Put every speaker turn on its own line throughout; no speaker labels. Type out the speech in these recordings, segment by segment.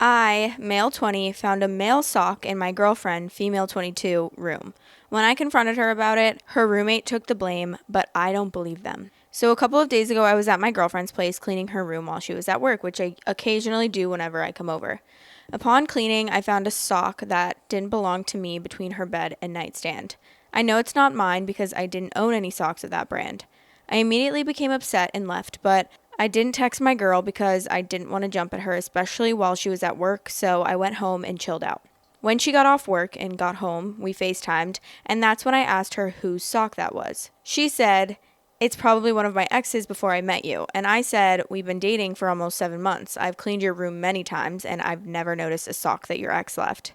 I, male 20, found a male sock in my girlfriend, female 22, room. When I confronted her about it, her roommate took the blame, but I don't believe them. So a couple of days ago, I was at my girlfriend's place cleaning her room while she was at work, which I occasionally do whenever I come over. Upon cleaning, I found a sock that didn't belong to me between her bed and nightstand. I know it's not mine because I didn't own any socks of that brand. I immediately became upset and left, but I didn't text my girl because I didn't want to jump at her, especially while she was at work, so I went home and chilled out. When she got off work and got home, we FaceTimed, and that's when I asked her whose sock that was. She said, "It's probably one of my exes before I met you." And I said, "We've been dating for almost 7 months. I've cleaned your room many times, and I've never noticed a sock that your ex left."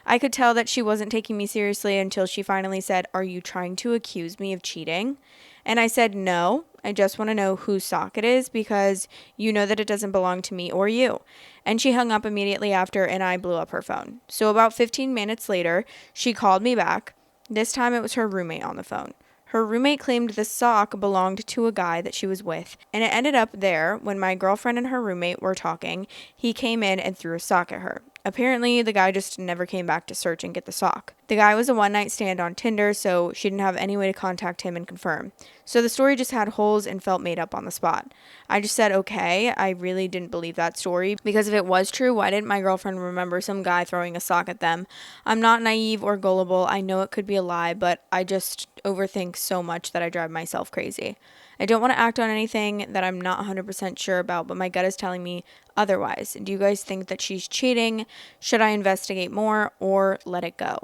I could tell that she wasn't taking me seriously until she finally said, "Are you trying to accuse me of cheating?" And I said, "No, I just want to know whose sock it is because you know that it doesn't belong to me or you." And she hung up immediately after, and I blew up her phone. So about 15 minutes later, she called me back. This time it was her roommate on the phone. Her roommate claimed the sock belonged to a guy that she was with, and it ended up there when my girlfriend and her roommate were talking. He came in and threw a sock at her. Apparently, the guy just never came back to search and get the sock. The guy was a one-night stand on Tinder, so she didn't have any way to contact him and confirm. So the story just had holes and felt made up on the spot. I just said, okay, I really didn't believe that story, because if it was true, why didn't my girlfriend remember some guy throwing a sock at them? I'm not naive or gullible. I know it could be a lie, but I just overthink so much that I drive myself crazy. I don't want to act on anything that I'm not 100% sure about, but my gut is telling me otherwise. Do you guys think that she's cheating? Should I investigate more or let it go?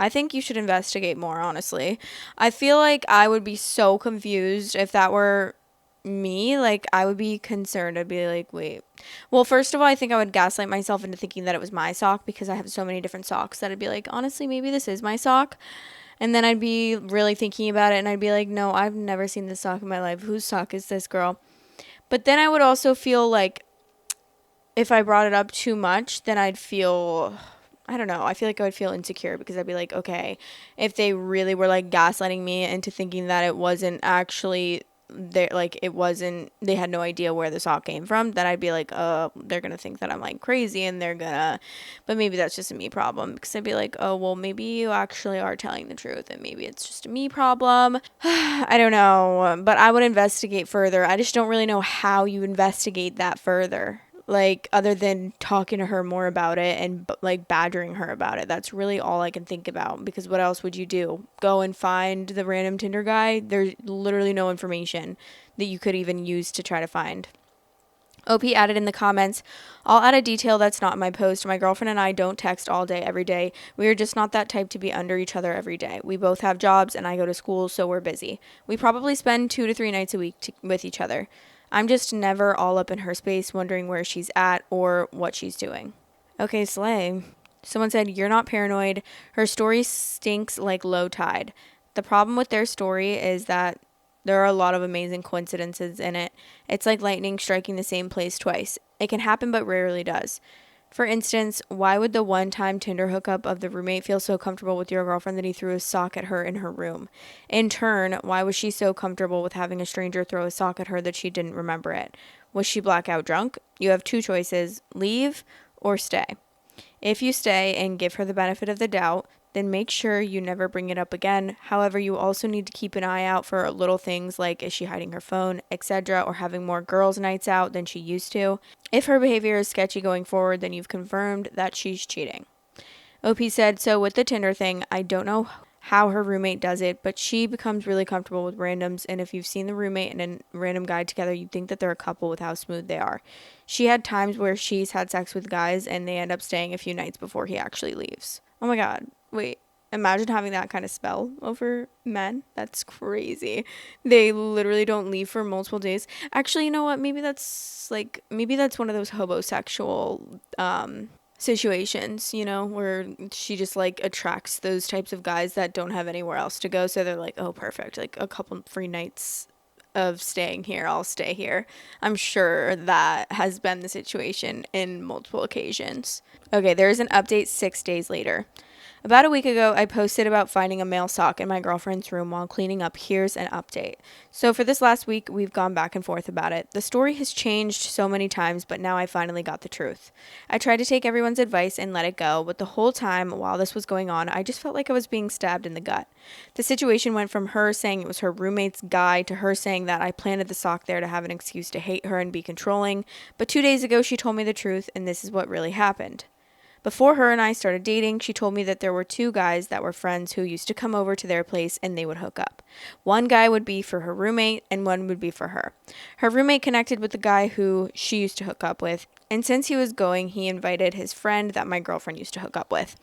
I think you should investigate more, honestly. I feel like I would be so confused if that were me. Like, I would be concerned. I'd be like, wait. Well, first of all, I think I would gaslight myself into thinking that it was my sock because I have so many different socks that I'd be like, honestly, maybe this is my sock. And then I'd be really thinking about it and I'd be like, no, I've never seen this sock in my life. Whose sock is this, girl? But then I would also feel like if I brought it up too much, then I'd feel, I don't know, I feel like I would feel insecure because I'd be like, okay, if they really were like gaslighting me into thinking that it wasn't actually there, like it wasn't, they had no idea where the sock came from, then I'd be like, they're gonna think that I'm like crazy and they're gonna, but maybe that's just a me problem, because I'd be like, oh, well, maybe you actually are telling the truth and maybe it's just a me problem. I don't know, but I would investigate further. I just don't really know how you investigate that further, like other than talking to her more about it and like badgering her about it. That's really all I can think about, because what else would you do? Go and find the random Tinder guy? There's literally no information that you could even use to try to find. OP added in the comments, "I'll add a detail that's not in my post. My girlfriend and I don't text all day every day. We are just not that type to be under each other every day. We both have jobs and I go to school, so we're busy. We probably spend 2 to 3 nights a week with each other. I'm just never all up in her space wondering where she's at or what she's doing." Okay, slay. Someone said, "You're not paranoid. Her story stinks like low tide." The problem with their story is that there are a lot of amazing coincidences in it. It's like lightning striking the same place twice. It can happen but rarely does. For instance, why would the one-time Tinder hookup of the roommate feel so comfortable with your girlfriend that he threw a sock at her in her room? In turn, why was she so comfortable with having a stranger throw a sock at her that she didn't remember it? Was she blackout drunk? You have two choices: leave or stay. If you stay and give her the benefit of the doubt, then make sure you never bring it up again. However, you also need to keep an eye out for little things like, is she hiding her phone, etc., or having more girls' nights out than she used to. If her behavior is sketchy going forward, then you've confirmed that she's cheating. OP said, "So with the Tinder thing, I don't know how her roommate does it, but she becomes really comfortable with randoms, and if you've seen the roommate and a random guy together, you'd think that they're a couple with how smooth they are. She had times where she's had sex with guys and they end up staying a few nights before he actually leaves." Oh my god, wait. Imagine having that kind of spell over men. That's crazy. They literally don't leave for multiple days. Actually, you know what? Maybe that's one of those homosexual situations, you know, where she just like attracts those types of guys that don't have anywhere else to go. So they're like, oh, perfect. Like a couple free nights of staying here, I'll stay here. I'm sure that has been the situation in multiple occasions. Okay, there is an update 6 days later. About a week ago, I posted about finding a male sock in my girlfriend's room while cleaning up. Here's an update. So, for this last week, we've gone back and forth about it. The story has changed so many times, but now I finally got the truth. I tried to take everyone's advice and let it go, but the whole time while this was going on, I just felt like I was being stabbed in the gut. The situation went from her saying it was her roommate's guy to her saying that I planted the sock there to have an excuse to hate her and be controlling. But 2 days ago, she told me the truth, and this is what really happened. Before her and I started dating, she told me that there were two guys that were friends who used to come over to their place and they would hook up. One guy would be for her roommate and one would be for her. Her roommate connected with the guy who she used to hook up with, and since he was going, he invited his friend that my girlfriend used to hook up with.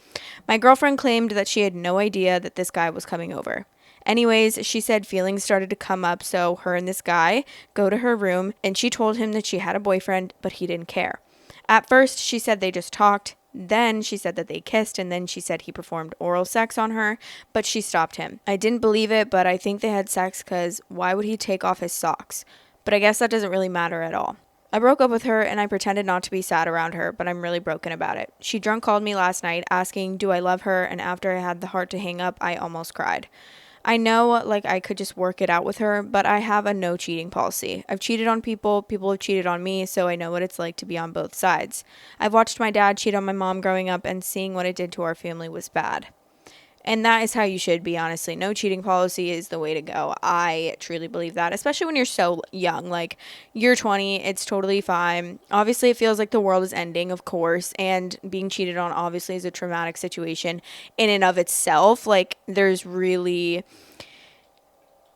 My girlfriend claimed that she had no idea that this guy was coming over. Anyways, she said feelings started to come up, so her and this guy go to her room, and she told him that she had a boyfriend, but he didn't care. At first, she said they just talked. Then she said that they kissed, and then she said he performed oral sex on her, but she stopped him. I didn't believe it, but I think they had sex because why would he take off his socks? But I guess that doesn't really matter at all. I broke up with her and I pretended not to be sad around her, but I'm really broken about it. She drunk called me last night asking, do I love her? And after I had the heart to hang up, I almost cried. I know, like, I could just work it out with her, but I have a no cheating policy. I've cheated on people, people have cheated on me, so I know what it's like to be on both sides. I've watched my dad cheat on my mom growing up, and seeing what it did to our family was bad. And that is how you should be, honestly. No cheating policy is the way to go. I truly believe that, especially when you're so young. Like, you're 20, it's totally fine. Obviously, it feels like the world is ending, of course, and being cheated on obviously is a traumatic situation in and of itself. Like, there's really,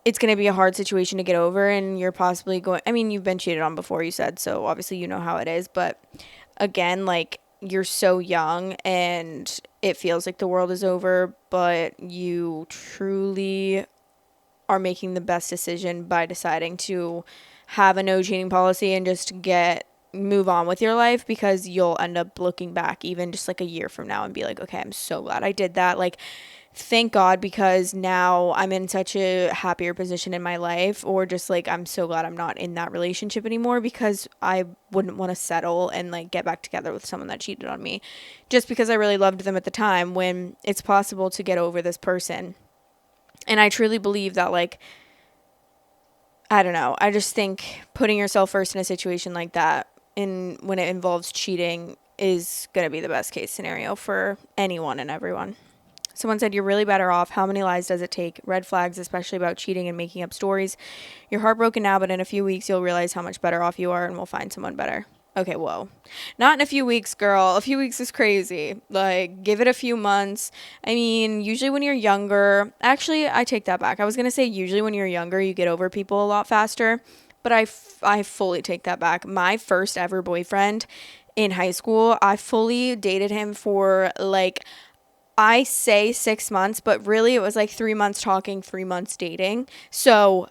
it's going to be a hard situation to get over, and you're possibly going, I mean, you've been cheated on before, you said, so obviously you know how it is, but again, like, you're so young and it feels like the world is over, but you truly are making the best decision by deciding to have a no cheating policy and just move on with your life, because you'll end up looking back even just like a year from now and be like, okay, I'm so glad I did that. Like, thank God, because now I'm in such a happier position in my life, or just like I'm so glad I'm not in that relationship anymore, because I wouldn't want to settle and like get back together with someone that cheated on me just because I really loved them at the time, when it's possible to get over this person. And I truly believe that, like, I don't know, I just think putting yourself first in a situation like that, in when it involves cheating, is going to be the best case scenario for anyone and everyone. Someone said, you're really better off. How many lies does it take? Red flags, especially about cheating and making up stories. You're heartbroken now, but in a few weeks, you'll realize how much better off you are and we'll find someone better. Okay, whoa. Not in a few weeks, girl. A few weeks is crazy. Like, give it a few months. I mean, usually when you're younger, actually, I take that back. I was going to say usually when you're younger, you get over people a lot faster, but I fully take that back. My first ever boyfriend in high school, I fully dated him for like, I say 6 months, but really it was like 3 months talking, 3 months dating. So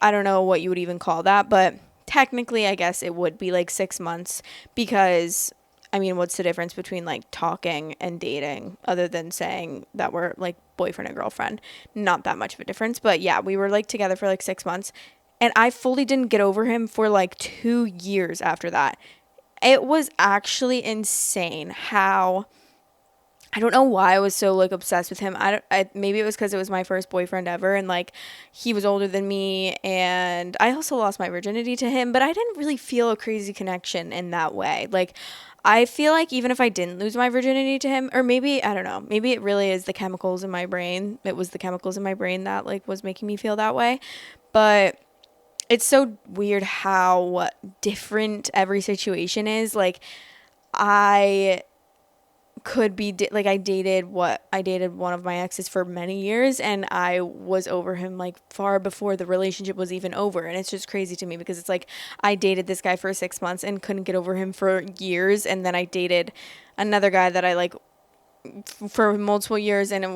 I don't know what you would even call that, but technically I guess it would be like 6 months, because I mean, what's the difference between like talking and dating other than saying that we're like boyfriend and girlfriend? Not that much of a difference, but yeah, we were like together for like 6 months, and I fully didn't get over him for like 2 years after that. It was actually insane how, I don't know why I was so like obsessed with him. Maybe it was because it was my first boyfriend ever, and like he was older than me, and I also lost my virginity to him, but I didn't really feel a crazy connection in that way. Like, I feel like even if I didn't lose my virginity to him, or maybe, I don't know, maybe it really is the chemicals in my brain. It was the chemicals in my brain that like was making me feel that way. But it's so weird how different every situation is. Like, I could be like, I dated one of my exes for many years, and I was over him like far before the relationship was even over. And it's just crazy to me, because it's like I dated this guy for 6 months and couldn't get over him for years, and then I dated another guy that I like for multiple years, and I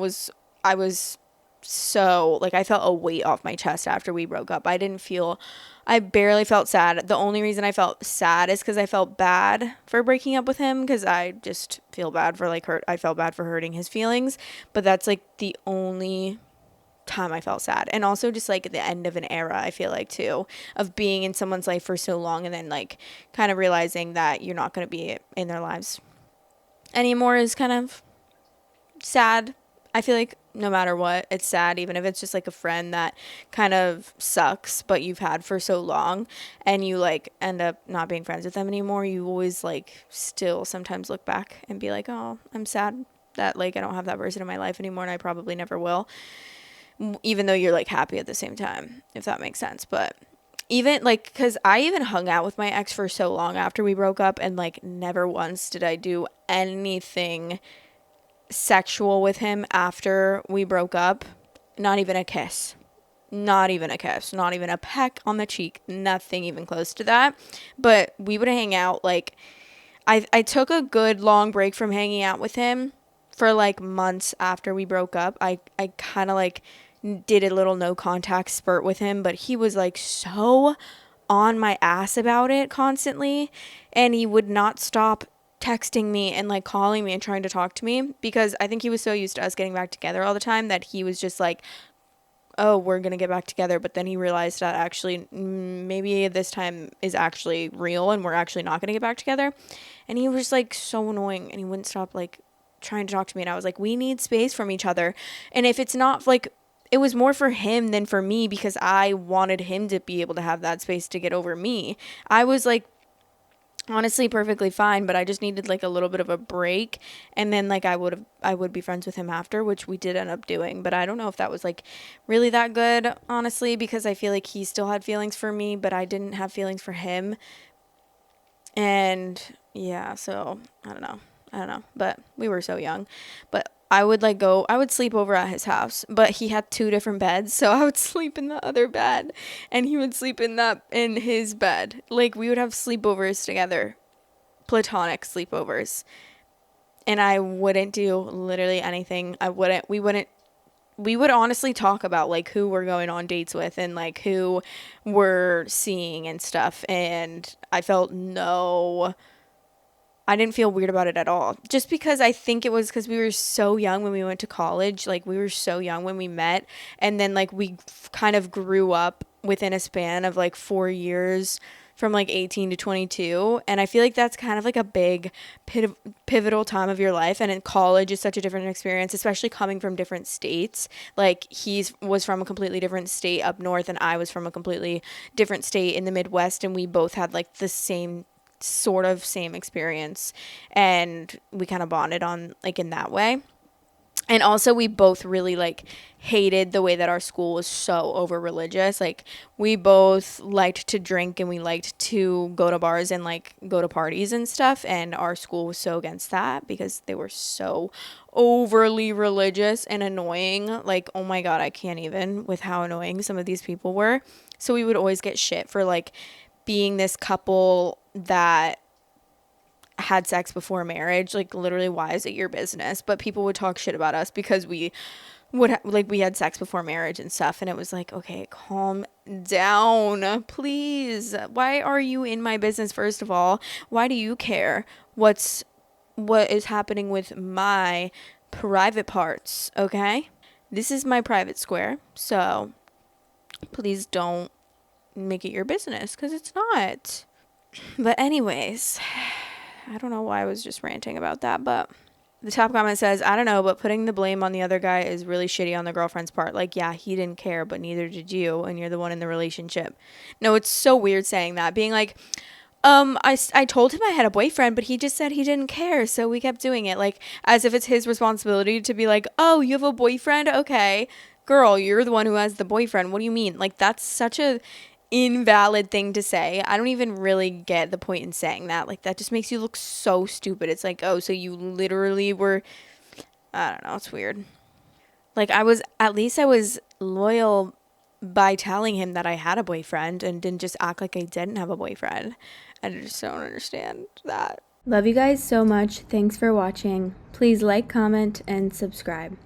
was so like, I felt a weight off my chest after we broke up. I barely felt sad. The only reason I felt sad is because I felt bad for breaking up with him, because I just feel bad for like I felt bad for hurting his feelings, but that's like the only time I felt sad. And also just like the end of an era, I feel like, too, of being in someone's life for so long and then like kind of realizing that you're not going to be in their lives anymore is kind of sad. I feel like no matter what, it's sad, even if it's just like a friend that kind of sucks, but you've had for so long and you like end up not being friends with them anymore. You always like still sometimes look back and be like, oh, I'm sad that like I don't have that person in my life anymore and I probably never will. Even though you're like happy at the same time, if that makes sense. But even like, because I even hung out with my ex for so long after we broke up, and like never once did I do anything sexual with him after we broke up. Not even a kiss. Not even a kiss. Not even a peck on the cheek. Nothing even close to that. But we would hang out like I took a good long break from hanging out with him for like months after we broke up. I kind of like did a little no contact spurt with him, but he was like so on my ass about it constantly, and he would not stop texting me and like calling me and trying to talk to me, because I think he was so used to us getting back together all the time that he was just like, oh, we're gonna get back together. But then he realized that actually maybe this time is actually real and we're actually not gonna get back together. And he was like so annoying, and he wouldn't stop like trying to talk to me, and I was like, we need space from each other. And if it's not like, it was more for him than for me, because I wanted him to be able to have that space to get over me. I was like honestly perfectly fine, but I just needed like a little bit of a break, and then like I would be friends with him after, which we did end up doing. But I don't know if that was like really that good, honestly, because I feel like he still had feelings for me, but I didn't have feelings for him. And yeah, so I don't know, but we were so young. But I would sleep over at his house, but he had two different beds, so I would sleep in the other bed and he would sleep in his bed. Like, we would have sleepovers together, platonic sleepovers. And I wouldn't do literally anything. We would honestly talk about like who we're going on dates with and like who we're seeing and stuff, and I didn't feel weird about it at all. Just because I think it was because we were so young when we went to college. Like, we were so young when we met. And then, like, we kind of grew up within a span of, like, 4 years from, like, 18 to 22. And I feel like that's kind of, like, a big pivotal time of your life. And in college is such a different experience, especially coming from different states. Like, was from a completely different state up north, and I was from a completely different state in the Midwest. And we both had, like, the same experience, and we kind of bonded on like in that way. And also, we both really like hated the way that our school was so over religious. Like, we both liked to drink and we liked to go to bars and like go to parties and stuff, and our school was so against that because they were so overly religious and annoying. Like, oh my god, I can't even with how annoying some of these people were. So we would always get shit for like being this couple that had sex before marriage. Like, literally, why is it your business? But people would talk shit about us because we we had sex before marriage and stuff, and it was like, okay, calm down, please. Why are you in my business? First of all, why do you care what is happening with my private parts? Okay, this is my private square, so please don't make it your business, because it's not. But anyways, I don't know why I was just ranting about that, but the top comment says, I don't know, but putting the blame on the other guy is really shitty on the girlfriend's part. Like, yeah, he didn't care, but neither did you, and you're the one in the relationship. No, it's so weird saying that, being like, I told him I had a boyfriend, but he just said he didn't care, so we kept doing it. Like, as if it's his responsibility to be like, oh, you have a boyfriend? Okay. Girl, you're the one who has the boyfriend. What do you mean? Like, that's such a invalid thing to say. I don't even really get the point in saying that. Like, that just makes you look so stupid. It's like, oh, so you literally were, I don't know, it's weird. Like, at least I was loyal by telling him that I had a boyfriend and didn't just act like I didn't have a boyfriend. I just don't understand that. Love you guys so much. Thanks for watching. Please like, comment, and subscribe.